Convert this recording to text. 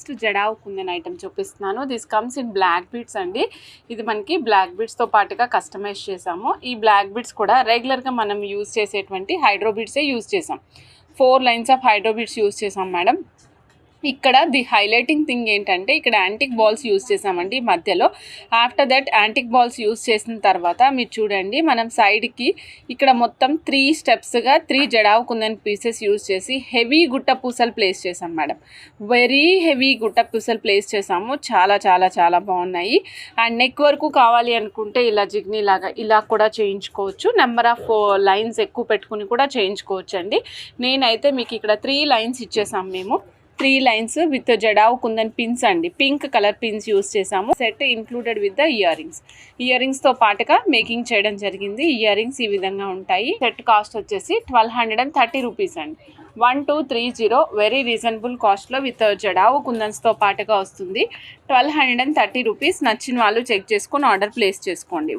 First jadau kundan item చూపిస్తున్నాను. This comes in black beads అండి. ఇది మనకి బ్లాక్ బీడ్స్తో పాటుగా కస్టమైజ్ చేసాము. ఈ బ్లాక్ బీడ్స్ కూడా రెగ్యులర్గా మనం యూజ్ చేసేటువంటి హైడ్రో బీడ్సే యూజ్ చేసాం. 4 lines of hydro beads use చేసాం మేడం. ఇక్కడ ది హైలైటింగ్ థింగ్ ఏంటంటే ఇక్కడ యాంటిక్ బాల్స్ యూజ్ చేసామండి మధ్యలో. After that antique balls use చేసిన తర్వాత మీరు చూడండి, మనం సైడ్కి ఇక్కడ మొత్తం 3 స్టెప్స్గా 3 జడావు కుందన్ పీసెస్ యూజ్ చేసి హెవీ గుట్ట పూసలు ప్లేస్ చేసాం మేడం. వెరీ హెవీ గుట్ట పూసలు ప్లేస్ చేసాము. చాలా చాలా చాలా బాగున్నాయి. అండ్ నెక్ వరకు కావాలి అనుకుంటే ఇలా జిగ్నీ లాగా ఇలా కూడా చేయించుకోవచ్చు. నెంబర్ ఆఫ్ లైన్స్ ఎక్కువ పెట్టుకుని కూడా చేయించుకోవచ్చు అండి. నేనైతే మీకు ఇక్కడ 3 లైన్స్ ఇచ్చేసాం. మేము 3 lines with jadau kundan pins అండి. పింక్ కలర్ పిన్స్ యూస్ చేసాము. Set included with the ear రింగ్స్తో పాటుగా మేకింగ్ చేయడం జరిగింది. ఇయర్ రింగ్స్ ఈ విధంగా ఉంటాయి. సెట్ కాస్ట్ వచ్చేసి 1230 రూపీస్ అండి. 1230 వెరీ రీజనబుల్ కాస్ట్లో విత్ జడావు కుందన్స్తో పాటుగా వస్తుంది. 1230 రూపీస్. నచ్చిన వాళ్ళు చెక్ చేసుకొని ఆర్డర్ ప్లేస్ చేసుకోండి.